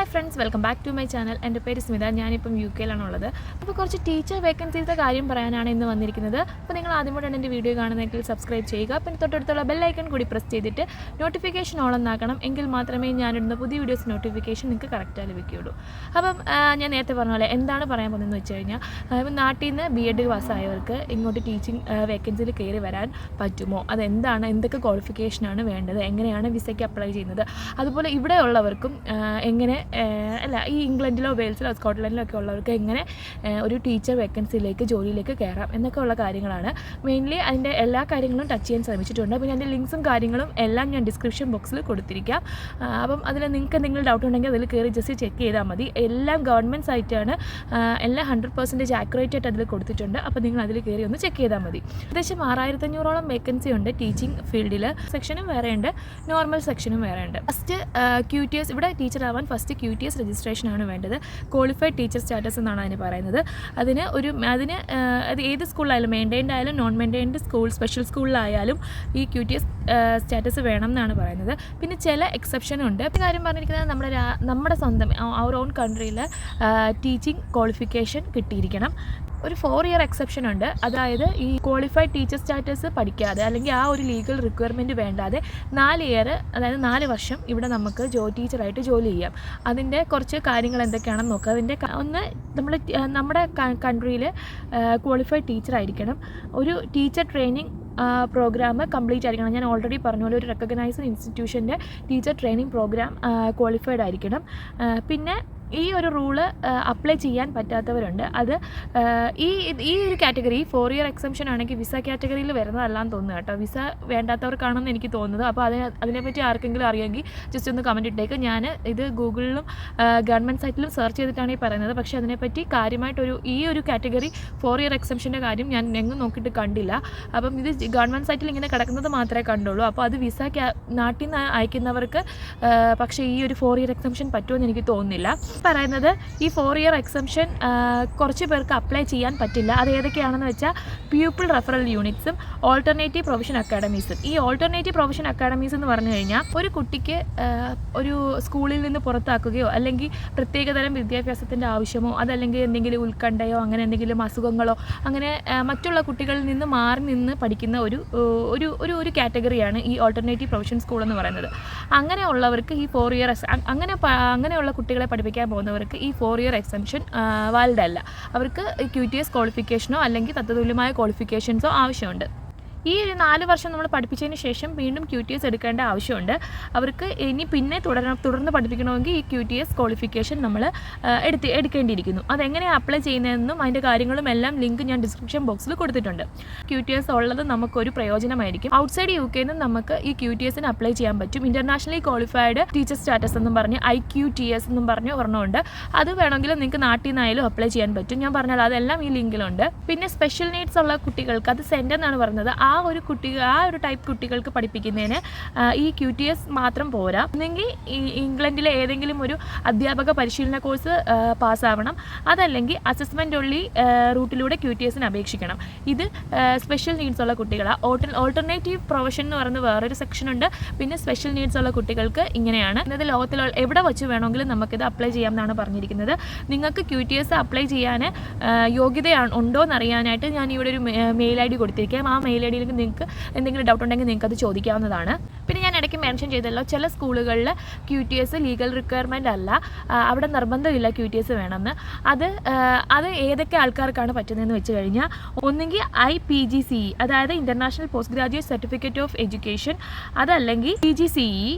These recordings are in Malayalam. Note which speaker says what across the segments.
Speaker 1: Hi friends, welcome back to my channel. എൻ്റെ പേര് സ്മിത. ഞാനിപ്പം UK-യിലാണുള്ളത്. അപ്പോൾ കുറച്ച് ടീച്ചർ വേക്കൻസീസിൻ്റെ കാര്യം പറയാനാണ് ഇന്ന് വന്നിരിക്കുന്നത്. അപ്പോൾ നിങ്ങൾ ആദ്യമായിട്ടാണ് എൻ്റെ വീഡിയോ കാണുന്നതെങ്കിൽ സബ്സ്ക്രൈബ് ചെയ്യുക. പിന്നെ തൊട്ടടുത്തുള്ള ബെല്ലൈക്കൺ കൂടി പ്രസ് ചെയ്തിട്ട് നോട്ടിഫിക്കേഷൻ ഓൺ എന്നാക്കണം. എങ്കിൽ മാത്രമേ ഞാനിടുന്ന പുതിയ വീഡിയോസ് നോട്ടിഫിക്കേഷൻ നിങ്ങൾക്ക് കറക്റ്റായി ലഭിക്കുകയുള്ളൂ. അപ്പം ഞാൻ നേരത്തെ പറഞ്ഞ പോലെ എന്താണ് പറയാൻ പോകുന്നതെന്ന് വെച്ച് കഴിഞ്ഞാൽ, നാട്ടിൽ നിന്ന് BEd പാസ്സായവർക്ക് ഇങ്ങോട്ട് ടീച്ചിങ് വേക്കൻസിയിൽ കയറി വരാൻ പറ്റുമോ, അതെന്താണ്, എന്തൊക്കെ ക്വാളിഫിക്കേഷനാണ് വേണ്ടത്, എങ്ങനെയാണ് വിസയ്ക്ക് അപ്ലൈ ചെയ്യുന്നത്, അതുപോലെ ഇവിടെ ഉള്ളവർക്കും എങ്ങനെ ഈ ഇംഗ്ലണ്ടിലോ വെയിൽസിലോ സ്കോട്ട്ലൻഡിലോ ഒക്കെ ഉള്ളവർക്ക് എങ്ങനെ ഒരു ടീച്ചർ വേക്കൻസിയിലേക്ക് ജോലിയിലേക്ക് കയറാം എന്നൊക്കെ ഉള്ള കാര്യങ്ങളാണ്. മെയിൻലി അതിൻ്റെ എല്ലാ കാര്യങ്ങളും ടച്ച് ചെയ്യാൻ ശ്രമിച്ചിട്ടുണ്ട്. പിന്നെ അതിൻ്റെ ലിങ്ക്സും കാര്യങ്ങളും എല്ലാം ഞാൻ ഡിസ്ക്രിപ്ഷൻ ബോക്സിൽ കൊടുത്തിരിക്കാം. അപ്പം അതിൽ നിങ്ങൾക്ക് എന്തെങ്കിലും ഡൗട്ട് ഉണ്ടെങ്കിൽ അതിൽ കയറി ജസ്റ്റ് ചെക്ക് ചെയ്താൽ മതി. എല്ലാം ഗവൺമെൻറ് സൈറ്റാണ്, എല്ലാം 100% ആക്യുറേറ്റ് ആയിട്ട് അതിൽ കൊടുത്തിട്ടുണ്ട്. അപ്പോൾ നിങ്ങൾ അതിൽ കയറി ഒന്ന് ചെക്ക് ചെയ്താൽ മതി. ഏകദേശം 6500ഓളം വേക്കൻസി ഉണ്ട് ടീച്ചിങ് ഫീൽഡിൽ. സെക്ഷനും വേറെ ഉണ്ട്, നോർമൽ സെക്ഷനും വേറെ ഉണ്ട്. ഫസ്റ്റ് QTS, ഇവിടെ ടീച്ചർ ആവാൻ ഫസ്റ്റ് QTS രജിസ്ട്രേഷനാണ് വേണ്ടത്. ക്വാളിഫൈഡ് ടീച്ചർ സ്റ്റാറ്റസ് എന്നാണ് അതിന് പറയുന്നത്. അതിന് അത് ഏത് സ്കൂളിലായാലും, മെയിൻറ്റൈൻഡ് ആയാലും നോൺ മെയിൻറ്റൈൻഡ് സ്കൂൾ, സ്പെഷ്യൽ സ്കൂളിലായാലും ഈ QTS സ്റ്റാറ്റസ് വേണം എന്നാണ് പറയുന്നത്. പിന്നെ ചില എക്സെപ്ഷനുണ്ട്. കാര്യം പറഞ്ഞിരിക്കുന്നത് നമ്മുടെ സ്വന്തം അവർ ഓൺ കൺട്രിയിൽ ടീച്ചിങ് ക്വാളിഫിക്കേഷൻ കിട്ടിയിരിക്കണം. ഒരു 4 ഇയർ എക്സെപ്ഷൻ ഉണ്ട്. അതായത് ഈ ക്വാളിഫൈഡ് ടീച്ചർ സ്റ്റാറ്റസ് പഠിക്കാതെ അല്ലെങ്കിൽ ആ ഒരു ലീഗൽ റിക്വയർമെൻറ്റ് വേണ്ടാതെ 4 ഇയർ, അതായത് 4 വർഷം ഇവിടെ നമുക്ക് ടീച്ചറായിട്ട് ജോലി ചെയ്യാം. അതിൻ്റെ കുറച്ച് കാര്യങ്ങൾ എന്തൊക്കെയാണെന്ന് നോക്കുക. അതിൻ്റെ ഒന്ന്, നമ്മുടെ കൺട്രിയിൽ ക്വാളിഫൈഡ് ടീച്ചറായിരിക്കണം. ഒരു ടീച്ചർ ട്രെയിനിങ് പ്രോഗ്രാം കംപ്ലീറ്റ് ആയിരിക്കണം. ഞാൻ ഓൾറെഡി പറഞ്ഞ പോലെ ഒരു റെക്കഗ്നൈസ്ഡ് ഇൻസ്റ്റിറ്റ്യൂഷൻ്റെ ടീച്ചർ ട്രെയിനിങ് പ്രോഗ്രാം ക്വാളിഫൈഡ് ആയിരിക്കണം. പിന്നെ ഈ ഒരു റൂള് അപ്ലൈ ചെയ്യാൻ പറ്റാത്തവരുണ്ട്. അത് ഈ ഒരു കാറ്റഗറി 4 ഇയർ എക്സംഷൻ ആണെങ്കിൽ വിസ കാറ്റഗറിയിൽ വരുന്നതല്ലാന്ന് തോന്നുന്നു കേട്ടോ. വിസ വേണ്ടാത്തവർക്കാണെന്ന് എനിക്ക് തോന്നുന്നത്. അപ്പോൾ അതിനെപ്പറ്റി ആർക്കെങ്കിലും അറിയാമെങ്കിൽ ജസ്റ്റ് ഒന്ന് കമൻറ്റ് ഇട്ടേക്ക്. ഞാൻ ഇത് ഗൂഗിളിലും ഗവൺമെൻറ് സൈറ്റിലും സെർച്ച് ചെയ്തിട്ടാണ് ഈ പറയുന്നത്. പക്ഷേ അതിനെപ്പറ്റി കാര്യമായിട്ടൊരു ഈ ഒരു കാറ്റഗറി 4 ഇയർ എക്സംഷൻ്റെ കാര്യം ഞാൻ എങ്ങും നോക്കിയിട്ട് കണ്ടില്ല. അപ്പം ഇത് ഗവൺമെൻറ് സൈറ്റിൽ ഇങ്ങനെ കിടക്കുന്നത് മാത്രമേ കണ്ടുള്ളൂ. അപ്പോൾ അത് വിസ നാട്ടിൽ നിന്ന് അയക്കുന്നവർക്ക് പക്ഷേ ഈ ഒരു 4 ഇയർ എക്സംഷൻ പറ്റുമെന്ന് എനിക്ക് തോന്നുന്നില്ല. പറയുന്നത് ഈ 4 ഇയർ എക്സംഷൻ കുറച്ച് പേർക്ക് അപ്ലൈ ചെയ്യാൻ പറ്റില്ല. അത് ഏതൊക്കെയാണെന്ന് വെച്ചാൽ പ്യൂപ്പിൾ റെഫറൽ യൂണിറ്റ്സും ഓൾട്ടർനേറ്റീവ് പ്രൊവിഷൻ അക്കാഡമീസും. ഈ ഓൾട്ടർനേറ്റീവ് പ്രൊവിഷൻ അക്കാഡമീസ് എന്ന് പറഞ്ഞു കഴിഞ്ഞാൽ ഒരു കുട്ടിക്ക് ഒരു സ്കൂളിൽ നിന്ന് പുറത്താക്കുകയോ അല്ലെങ്കിൽ പ്രത്യേകതരം വിദ്യാഭ്യാസത്തിൻ്റെ ആവശ്യമോ അതല്ലെങ്കിൽ എന്തെങ്കിലും ഉത്കണ്ഠയോ അങ്ങനെ എന്തെങ്കിലും അസുഖങ്ങളോ അങ്ങനെ മറ്റുള്ള കുട്ടികളിൽ നിന്ന് മാറി നിന്ന് പഠിക്കുന്ന ഒരു കാറ്റഗറിയാണ് ഈ ഓൾട്ടർനേറ്റീവ് പ്രൊവിഷൻ സ്കൂൾ എന്ന് പറയുന്നത്. അങ്ങനെയുള്ളവർക്ക് ഈ 4 ഇയർ അങ്ങനെയുള്ള കുട്ടികളെ പഠിപ്പിക്കാൻ പോകുന്നവർക്ക് ഈ 4 ഇയർ എക്സംഷൻ വാലിഡ് അല്ല. അവർക്ക് QTS ക്വാളിഫിക്കേഷനോ അല്ലെങ്കിൽ തത്തുല്യമായ ക്വാളിഫിക്കേഷൻസോ ആവശ്യമുണ്ട്. ഈ 4 വർഷം നമ്മൾ പഠിപ്പിച്ചതിന് ശേഷം വീണ്ടും QTS എടുക്കേണ്ട ആവശ്യമുണ്ട്. അവർക്ക് ഇനി പിന്നെ തുടർന്ന് പഠിപ്പിക്കണമെങ്കിൽ ഈ QTS ക്വാളിഫിക്കേഷൻ നമ്മൾ എടുക്കേണ്ടിയിരിക്കുന്നു. അതെങ്ങനെയാണ് അപ്ലൈ ചെയ്യുന്നതെന്നും അതിൻ്റെ കാര്യങ്ങളും എല്ലാം ലിങ്ക് ഞാൻ ഡിസ്ക്രിപ്ഷൻ ബോക്സിൽ കൊടുത്തിട്ടുണ്ട്. QTS ഉള്ളത് നമുക്കൊരു പ്രയോജനമായിരിക്കും. ഔട്ട്സൈഡ് UK നിന്ന് നമുക്ക് ഈ QTSന് അപ്ലൈ ചെയ്യാൻ പറ്റും. ഇൻ്റർനാഷണലി ക്വാളിഫൈഡ് ടീച്ചർ സ്റ്റാറ്റസ് എന്നും പറഞ്ഞ് IQTS എന്നും പറഞ്ഞ് ഒരെണ്ണമുണ്ട്. അത് വേണമെങ്കിൽ നിങ്ങൾക്ക് നാട്ടിൽ നിന്നായാലും അപ്ലൈ ചെയ്യാൻ പറ്റും. ഞാൻ പറഞ്ഞാൽ അതെല്ലാം ഈ ലിങ്കിലുണ്ട്. പിന്നെ സ്പെഷ്യൽ നീഡ്സ് ഉള്ള കുട്ടികൾക്ക്, അത് സെൻറ്റർ എന്നാണ് പറഞ്ഞത്, ആ ഒരു ടൈപ്പ് കുട്ടികൾക്ക് പഠിപ്പിക്കുന്നതിന് ഈ QTS മാത്രം പോരാ. ഒന്നെങ്കിൽ ഇംഗ്ലണ്ടിലെ ഏതെങ്കിലും ഒരു അധ്യാപക പരിശീലന കോഴ്സ് പാസ്സാവണം, അതല്ലെങ്കിൽ അസസ്മെൻ്റ് ഒള്ളി റൂട്ടിലൂടെ QTSന് അപേക്ഷിക്കണം. ഇത് സ്പെഷ്യൽ നീഡ്സ് ഉള്ള കുട്ടികളാണ്. ഓൾട്ടർനേറ്റീവ് പ്രൊഫഷൻ എന്ന് പറയുന്ന വേറൊരു സെക്ഷനുണ്ട്. പിന്നെ സ്പെഷ്യൽ നീഡ്സ് ഉള്ള കുട്ടികൾക്ക് ഇങ്ങനെയാണ്. ഇന്നത്തെ ലോകത്തിൽ എവിടെ വെച്ച് വേണമെങ്കിലും നമുക്കിത് അപ്ലൈ ചെയ്യാമെന്നാണ് പറഞ്ഞിരിക്കുന്നത്. നിങ്ങൾക്ക് QTS അപ്ലൈ ചെയ്യാൻ ഉണ്ടോ എന്നറിയാനായിട്ട് ഞാൻ ഇവിടെ ഒരു മെയിൽ ID കൊടുത്തിരിക്കാം. ആ മെയിൽ ID നിങ്ങൾക്ക് എന്തെങ്കിലും ഡൗട്ട് ഉണ്ടെങ്കിൽ നിങ്ങൾക്ക് അത് ചോദിക്കാവുന്നതാണ്. പിന്നെ ഞാൻ ഇടയ്ക്ക് മെൻഷൻ ചെയ്തല്ലോ, ചില സ്കൂളുകളിൽ QTS ലീഗൽ റിക്വയർമെൻ്റ് അല്ല, അവിടെ നിർബന്ധമില്ല QTS വേണമെന്ന്. അത് ഏതൊക്കെ ആൾക്കാർക്കാണ് പറ്റുന്നതെന്ന് വെച്ച് കഴിഞ്ഞാൽ, ഒന്നുകിൽ IPGCE, അതായത് international post graduate certificate of education, അതല്ലെങ്കിൽ PGCE,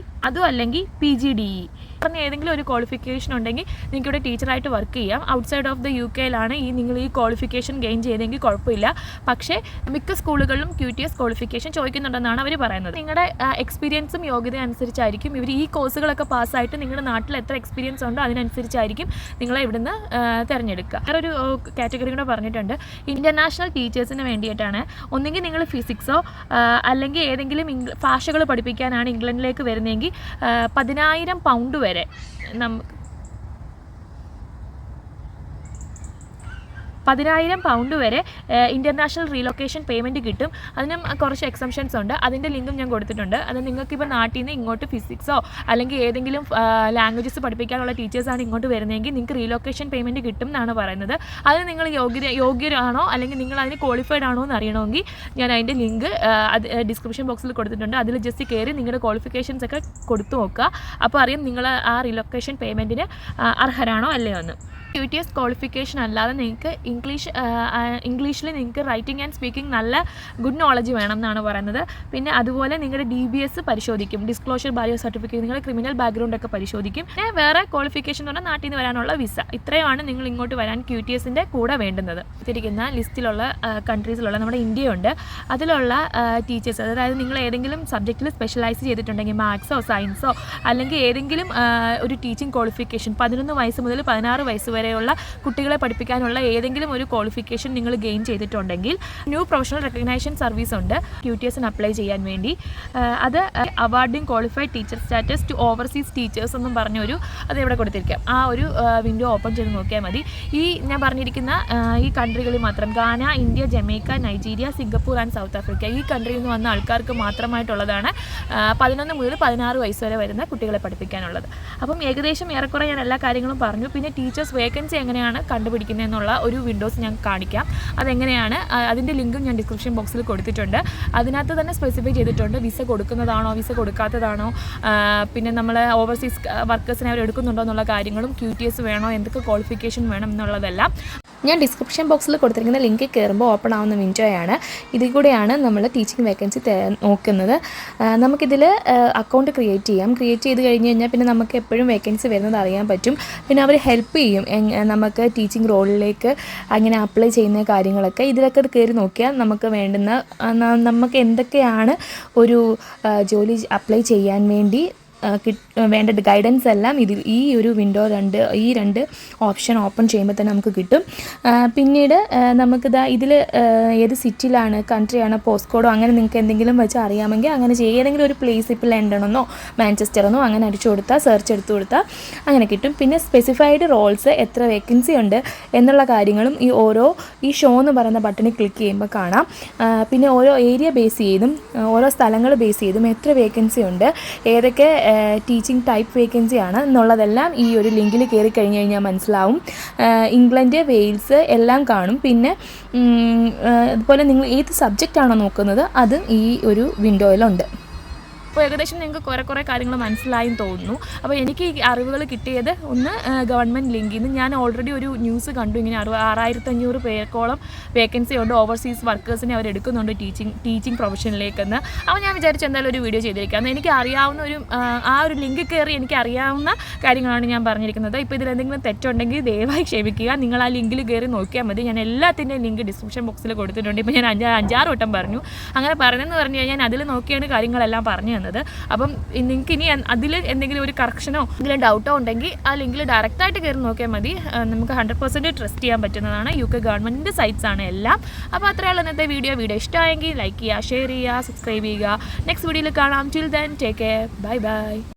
Speaker 1: അതും അല്ലെങ്കിൽ PGDE പറഞ്ഞ ഏതെങ്കിലും ഒരു ക്വാളിഫിക്കേഷൻ ഉണ്ടെങ്കിൽ നിങ്ങൾക്ക് ഇവിടെ ടീച്ചറായിട്ട് വർക്ക് ചെയ്യാം. ഔട്ട്സൈഡ് ഓഫ് ദ UK-യിലാണ് നിങ്ങൾ ഈ ക്വാളിഫിക്കേഷൻ ഗെയിൻ ചെയ്തെങ്കിൽ കുഴപ്പമില്ല. പക്ഷേ മിക്ക സ്കൂളുകളിലും QTS ക്വാളിഫിക്കേഷൻ ചോദിക്കുന്നുണ്ടെന്നാണ് അവർ പറയുന്നത്. നിങ്ങളുടെ എക്സ്പീരിയൻസും യോഗ്യത അനുസരിച്ചായിരിക്കും ഇവർ ഈ കോഴ്സുകളൊക്കെ പാസ്സായിട്ട് നിങ്ങളുടെ നാട്ടിൽ എത്ര എക്സ്പീരിയൻസ് ഉണ്ടോ അതിനനുസരിച്ചായിരിക്കും നിങ്ങളെ ഇവിടുന്ന് തിരഞ്ഞെടുക്കുക. വേറൊരു കാറ്റഗറി കൂടെ പറഞ്ഞിട്ടുണ്ട്. ഇൻ്റർനാഷണൽ ടീച്ചേഴ്സിന് വേണ്ടിയിട്ടാണ്. ഒന്നുകിൽ നിങ്ങൾ ഫിസിക്സോ അല്ലെങ്കിൽ ഏതെങ്കിലും ഭാഷകൾ പഠിപ്പിക്കാനാണ് ഇംഗ്ലണ്ടിലേക്ക് വരുന്നതെങ്കിൽ 10,000 പൗണ്ട് വരെ നമുക്ക് 10,000 പൗണ്ട് വരെ ഇൻ്റർനാഷണൽ റീലൊക്കേഷൻ പേയ്മെൻറ്റ് കിട്ടും. അതിനും കുറച്ച് എക്സംഷൻസ് ഉണ്ട്. അതിൻ്റെ ലിങ്കും ഞാൻ കൊടുത്തിട്ടുണ്ട്. അത് നിങ്ങൾക്കിപ്പോൾ നാട്ടിൽ നിന്ന് ഇങ്ങോട്ട് ഫിസിക്സോ അല്ലെങ്കിൽ ഏതെങ്കിലും ലാംഗ്വേജസ് പഠിപ്പിക്കാനുള്ള ടീച്ചേഴ്സാണ് ഇങ്ങോട്ട് വരുന്നതെങ്കിൽ നിങ്ങൾക്ക് റീലൊക്കേഷൻ പേയ്മെൻറ്റ് കിട്ടും എന്നാണ് പറയുന്നത്. അതിന് നിങ്ങൾ യോഗ്യരാണോ അല്ലെങ്കിൽ നിങ്ങൾ അതിന് ക്വാളിഫൈഡ് ആണോ എന്ന് അറിയണമെങ്കിൽ ഞാൻ അതിൻ്റെ ലിങ്ക് ഡിസ്ക്രിപ്ഷൻ ബോക്സിൽ കൊടുത്തിട്ടുണ്ട്. അതിൽ ജസ്റ്റ് കയറി നിങ്ങളുടെ ക്വാളിഫിക്കേഷൻസ് ഒക്കെ കൊടുത്തു നോക്കുക. അപ്പോൾ അറിയാം നിങ്ങൾ ആ റീലൊക്കേഷൻ പേയ്മെൻറ്റിന് അർഹരാണോ അല്ലയോ എന്ന്. QTS ക്വാളിഫിക്കേഷൻ അല്ലാതെ നിങ്ങൾക്ക് ഇംഗ്ലീഷിൽ നിങ്ങൾക്ക് റൈറ്റിംഗ് ആൻഡ് സ്പീക്കിംഗ് നല്ല ഗുഡ് നോളജ് വേണം എന്നാണ് പറയുന്നത്. പിന്നെ അതുപോലെ നിങ്ങളുടെ DBS പരിശോധിക്കും, ഡിസ്ക്ലോഷർ ബയോ സർട്ടിഫിക്കറ്റ്, നിങ്ങളുടെ ക്രിമിനൽ ബാക്ക്ഗ്രൗണ്ട് ഒക്കെ പരിശോധിക്കും. പിന്നെ വേറെ ക്വാളിഫിക്കേഷൻ എന്ന് പറഞ്ഞാൽ നാട്ടിൽ നിന്ന് വരാനുള്ള വിസ. ഇത്രയുമാണ് നിങ്ങൾ ഇങ്ങോട്ട് വരാൻ QTSൻ്റെ കൂടെ വേണ്ടുന്നത്. ഇരിക്കുന്ന ലിസ്റ്റിലുള്ള കൺട്രീസിലുള്ള നമ്മുടെ ഇന്ത്യയുണ്ട്. അതിലുള്ള ടീച്ചേഴ്സ്, അതായത് നിങ്ങൾ ഏതെങ്കിലും സബ്ജക്റ്റിൽ സ്പെഷ്യലൈസ് ചെയ്തിട്ടുണ്ടെങ്കിൽ മാത്സോ സയൻസോ അല്ലെങ്കിൽ ഏതെങ്കിലും ഒരു ടീച്ചിങ് ക്വാളിഫിക്കേഷൻ 11 വയസ്സ് മുതൽ 16 വയസ്സ് വരെയുള്ള കുട്ടികളെ പഠിപ്പിക്കാനുള്ള ഏതെങ്കിലും ഒരു ക്വാളിഫിക്കേഷൻ നിങ്ങൾ ഗെയിൻ ചെയ്തിട്ടുണ്ടെങ്കിൽ ന്യൂ പ്രൊഫഷണൽ റെക്കഗ്നൈസേഷൻ സർവീസ് ഉണ്ട് QTSന് അപ്ലൈ ചെയ്യാൻ വേണ്ടി. അത് awarding qualified teacher status to overseas teachers എന്നും പറഞ്ഞൊരു അത് ഇവിടെ കൊടുത്തിരിക്കാം. ആ ഒരു വിൻഡോ ഓപ്പൺ ചെയ്ത് നോക്കിയാൽ മതി. ഈ ഞാൻ പറഞ്ഞിരിക്കുന്ന ഈ കൺട്രികളിൽ മാത്രം ഗാന, India, Jamaica, Nigeria, Singapore and south Africa ഈ കൺട്രിയിൽ നിന്ന് വന്ന ആൾക്കാർക്ക് മാത്രമായിട്ടുള്ളതാണ് 11 മുതൽ 16 വയസ്സ് വരെ വരുന്ന കുട്ടികളെ പഠിപ്പിക്കാനുള്ളത്. അപ്പം ഏകദേശം ഏറെക്കുറെ ഞാൻ എല്ലാ കാര്യങ്ങളും പറഞ്ഞു. പിന്നെ ടീച്ചേഴ്സ് വേക്കൻസി എങ്ങനെയാണ് കണ്ടുപിടിക്കുന്നതെന്നുള്ള ഒരു വിൻഡോസ് ഞാൻ കാണിക്കാം. അതെങ്ങനെയാണ് അതിൻ്റെ ലിങ്കും ഞാൻ ഡിസ്ക്രിപ്ഷൻ ബോക്സിൽ കൊടുത്തിട്ടുണ്ട്. അതിനകത്ത് തന്നെ സ്പെസിഫൈ ചെയ്തിട്ടുണ്ട് വിസ കൊടുക്കുന്നതാണോ വിസ കൊടുക്കാത്തതാണോ, പിന്നെ നമ്മൾ ഓവർസീസ് വർക്കേഴ്സിനെ അവർ എടുക്കുന്നുണ്ടോ എന്നുള്ള കാര്യങ്ങളും QTS വേണോ, എന്തൊക്കെ ക്വാളിഫിക്കേഷൻ വേണം എന്നുള്ളതെല്ലാം ഞാൻ ഡിസ്ക്രിപ്ഷൻ ബോക്സിൽ കൊടുത്തിരിക്കുന്ന ലിങ്ക് കയറുമ്പോൾ ഓപ്പൺ ആവുന്ന വിൻഡോയാണ്. ഇതിൽ കൂടെയാണ് നമ്മൾ ടീച്ചിങ് വേക്കൻസി നോക്കുന്നത്. നമുക്കിതിൽ അക്കൗണ്ട് ക്രിയേറ്റ് ചെയ്യാം. ക്രിയേറ്റ് ചെയ്ത് കഴിഞ്ഞ് കഴിഞ്ഞാൽ പിന്നെ നമുക്ക് എപ്പോഴും വേക്കൻസി വരുന്നത് അറിയാൻ പറ്റും. പിന്നെ അവർ ഹെൽപ്പ് ചെയ്യും നമുക്ക് ടീച്ചിങ് റോളിലേക്ക് അങ്ങനെ അപ്ലൈ ചെയ്യുന്ന കാര്യങ്ങളൊക്കെ. ഇതിലൊക്കെ കയറി നോക്കിയാൽ നമുക്ക് വേണ്ടുന്ന നമുക്ക് എന്തൊക്കെയാണ് ഒരു ജോലി അപ്ലൈ ചെയ്യാൻ വേണ്ടി വേണ്ട ഗൈഡൻസ് എല്ലാം ഇതിൽ ഈ ഒരു വിൻഡോ ഈ രണ്ട് ഓപ്ഷൻ ഓപ്പൺ ചെയ്യുമ്പോൾ തന്നെ നമുക്ക് കിട്ടും. പിന്നീട് നമുക്കിതാ ഇതിൽ ഏത് സിറ്റിയിലാണ്, കൺട്രിയാണോ, പോസ്റ്റ് കോഡോ അങ്ങനെ നിങ്ങൾക്ക് എന്തെങ്കിലും വെച്ച് അറിയാമെങ്കിൽ അങ്ങനെ ചെയ്യുക. ഏതെങ്കിലും ഒരു പ്ലേസ് ഇപ്പോൾ ലണ്ടനെന്നോ മാഞ്ചസ്റ്ററെന്നോ അങ്ങനെ അടിച്ചു കൊടുത്താൽ സെർച്ച് എടുത്തു കൊടുത്താൽ അങ്ങനെ കിട്ടും. പിന്നെ സ്പെസിഫൈഡ് റോൾസ് എത്ര വേക്കൻസി ഉണ്ട് എന്നുള്ള കാര്യങ്ങളും ഈ ഷോ എന്ന് പറയുന്ന ബട്ടണിൽ ക്ലിക്ക് ചെയ്യുമ്പോൾ കാണാം. പിന്നെ ഓരോ ഏരിയ ബേസ് ചെയ്തും ഓരോ സ്ഥലങ്ങൾ ബേസ് ചെയ്തും എത്ര വേക്കൻസി ഉണ്ട്, ഏതൊക്കെ ടീച്ചിങ് ടൈപ്പ് വേക്കൻസി ആണ് എന്നുള്ളതെല്ലാം ഈ ഒരു ലിങ്കിൽ കയറി കഴിഞ്ഞ് കഴിഞ്ഞാൽ മനസ്സിലാവും. ഇംഗ്ലണ്ട്, വെയിൽസ് എല്ലാം കാണും. പിന്നെ അതുപോലെ നിങ്ങൾ ഏത് സബ്ജക്റ്റാണോ നോക്കുന്നത് അതും ഈ ഒരു വിൻഡോയിലുണ്ട്. അപ്പോൾ ഏകദേശം നിങ്ങൾക്ക് കുറേ കാര്യങ്ങൾ മനസ്സിലായെന്ന് തോന്നുന്നു. അപ്പോൾ എനിക്ക് ഈ അറിവുകൾ കിട്ടിയത് ഒന്ന് ഗവൺമെൻറ് ലിങ്കിൽ നിന്ന്. ഞാൻ ഓൾറെഡി ഒരു ന്യൂസ് കണ്ടു, ഇങ്ങനെ 6500 പേർക്കോളം വേക്കൻസി ഉണ്ട്, ഓവർസീസ് വർക്കേഴ്സിനെ അവർ എടുക്കുന്നുണ്ട് ടീച്ചിങ് പ്രൊഫഷനിലേക്കെന്ന്. അപ്പോൾ ഞാൻ വിചാരിച്ചു എന്തായാലും ഒരു വീഡിയോ ചെയ്തിരിക്കാം. എനിക്ക് അറിയാവുന്ന ഒരു ലിങ്ക് കയറി എനിക്ക് അറിയാവുന്ന കാര്യങ്ങളാണ് ഞാൻ പറഞ്ഞിരിക്കുന്നത്. ഇപ്പോൾ ഇതിലെന്തെങ്കിലും തെറ്റുണ്ടെങ്കിൽ ദയവായി ക്ഷമിക്കുക. നിങ്ങൾ ആ ലിങ്കിൽ കയറി നോക്കിയാൽ മതി. ഞാൻ എല്ലാത്തിൻ്റെയും ലിങ്ക് ഡിസ്ക്രിപ്ഷൻ ബോക്സിൽ കൊടുത്തിട്ടുണ്ട്. ഇപ്പോൾ ഞാൻ 5-6 വട്ടം പറഞ്ഞു. അങ്ങനെ പറയുന്നതെന്ന് പറഞ്ഞു കഴിഞ്ഞാൽ അതിൽ നോക്കിയാണ് കാര്യങ്ങളെല്ലാം പറഞ്ഞു തന്നത്. അപ്പം നിങ്ങൾക്ക് ഇനി അതിൽ എന്തെങ്കിലും ഒരു കറക്ഷനോ എന്തെങ്കിലും ഡൗട്ടോ ഉണ്ടെങ്കിൽ ആ ലിങ്കിൽ ഡയറക്റ്റായിട്ട് കയറി നോക്കിയാൽ മതി. നമുക്ക് 100% ട്രസ്റ്റ് ചെയ്യാൻ പറ്റുന്നതാണ്. UK ഗവൺമെൻറ്റിൻ്റെ സൈറ്റ്സ് ആണ് എല്ലാം. അപ്പോൾ അത്രയുള്ള ഇന്നത്തെ വീഡിയോ ഇഷ്ടമായെങ്കിൽ ലൈക്ക് ചെയ്യുക, ഷെയർ ചെയ്യുക, സബ്സ്ക്രൈബ് ചെയ്യുക. നെക്സ്റ്റ് വീഡിയോയിൽ കാണാം. Till then take care. Bye bye.